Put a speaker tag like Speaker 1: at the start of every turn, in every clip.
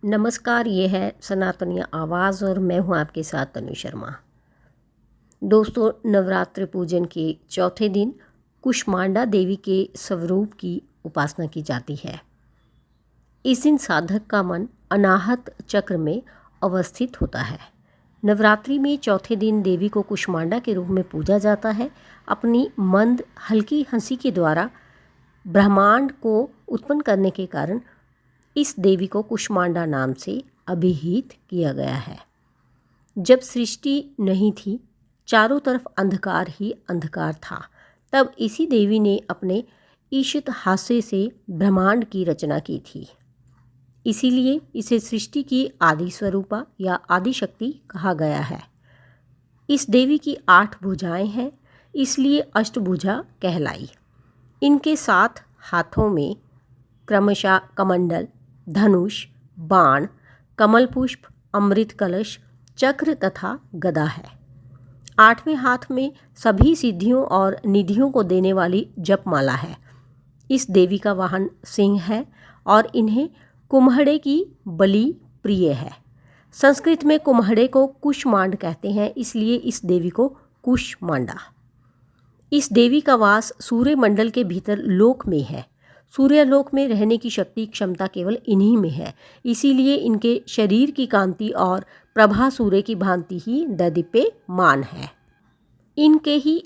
Speaker 1: नमस्कार, ये है सनातनी आवाज़ और मैं हूँ आपके साथ तनु शर्मा। दोस्तों, नवरात्रि पूजन के चौथे दिन कुष्मांडा देवी के स्वरूप की उपासना की जाती है। इस दिन साधक का मन अनाहत चक्र में अवस्थित होता है। नवरात्रि में चौथे दिन देवी को कुष्मांडा के रूप में पूजा जाता है। अपनी मंद हल्की हंसी के द्वारा ब्रह्मांड को उत्पन्न करने के कारण इस देवी को कुष्मांडा नाम से अभिहित किया गया है। जब सृष्टि नहीं थी, चारों तरफ अंधकार ही अंधकार था, तब इसी देवी ने अपने ईशित हास्य से ब्रह्मांड की रचना की थी। इसीलिए इसे सृष्टि की आदि स्वरूपा या आदि शक्ति कहा गया है। इस देवी की 8 भुजाएं हैं, इसलिए अष्टभुजा कहलाई। इनके 7 हाथों में क्रमशः कमंडल, धनुष, बाण, कमल पुष्प, अमृत कलश, चक्र तथा गदा है। 8वें हाथ में सभी सिद्धियों और निधियों को देने वाली जपमाला है। इस देवी का वाहन सिंह है और इन्हें कुम्हड़े की बलि प्रिय है। संस्कृत में कुम्हड़े को कुष्मांड कहते हैं, इसलिए इस देवी को कुष्मांडा। इस देवी का वास सूर्य मंडल के भीतर लोक में है। सूर्यलोक में रहने की शक्ति क्षमता केवल इन्हीं में है, इसीलिए इनके शरीर की कांति और प्रभा सूर्य की भांति ही दैदीप्यमान है। इनके ही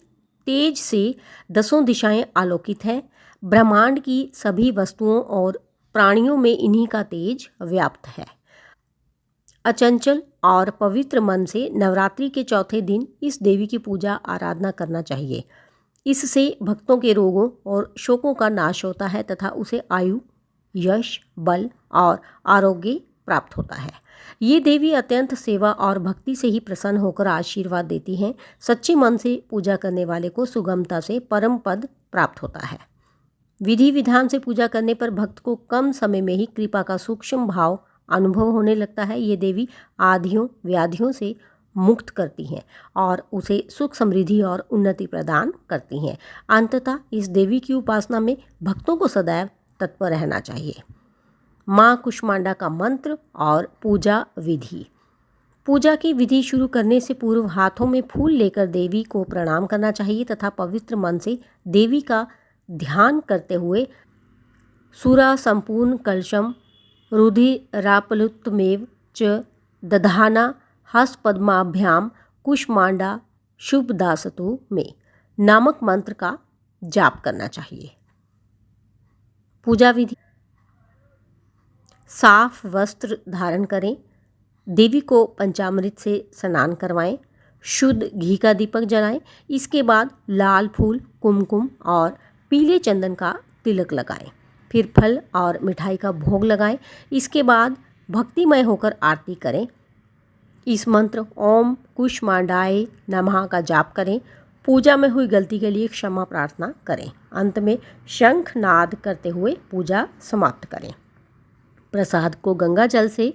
Speaker 1: तेज से 10 दिशाएं आलोकित हैं। ब्रह्मांड की सभी वस्तुओं और प्राणियों में इन्हीं का तेज व्याप्त है। अचंचल और पवित्र मन से नवरात्रि के चौथे दिन इस देवी की पूजा आराधना करना चाहिए। इससे भक्तों के रोगों और शोकों का नाश होता है तथा उसे आयु, यश, बल और आरोग्य प्राप्त होता है। ये देवी अत्यंत सेवा और भक्ति से ही प्रसन्न होकर आशीर्वाद देती हैं। सच्चे मन से पूजा करने वाले को सुगमता से परम पद प्राप्त होता है। विधि विधान से पूजा करने पर भक्त को कम समय में ही कृपा का सूक्ष्म भाव अनुभव होने लगता है। ये देवी आधियों व्याधियों से मुक्त करती हैं और उसे सुख, समृद्धि और उन्नति प्रदान करती हैं। अंततः इस देवी की उपासना में भक्तों को सदैव तत्पर रहना चाहिए। माँ कुष्मांडा का मंत्र और पूजा विधि। पूजा की विधि शुरू करने से पूर्व हाथों में फूल लेकर देवी को प्रणाम करना चाहिए तथा पवित्र मन से देवी का ध्यान करते हुए सुरा संपूर्ण कलशम रुधिराप्लुतमेव च दधाना हस्तपद्माभ्याम कुष्मांडा शुभदासतु में नामक मंत्र का जाप करना चाहिए। पूजा विधि। साफ वस्त्र धारण करें। देवी को पंचामृत से स्नान करवाएं। शुद्ध घी का दीपक जलाएं। इसके बाद लाल फूल, कुमकुम और पीले चंदन का तिलक लगाएं। फिर फल और मिठाई का भोग लगाएं। इसके बाद भक्तिमय होकर आरती करें। इस मंत्र ओम कुष्मांडाय नमः का जाप करें। पूजा में हुई गलती के लिए क्षमा प्रार्थना करें। अंत में शंख नाद करते हुए पूजा समाप्त करें। प्रसाद को गंगा जल से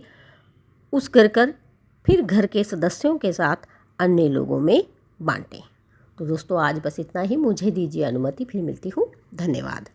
Speaker 1: उसकर फिर घर के सदस्यों के साथ अन्य लोगों में बांटें। तो दोस्तों, आज बस इतना ही। मुझे दीजिए अनुमति, फिर मिलती हूँ। धन्यवाद।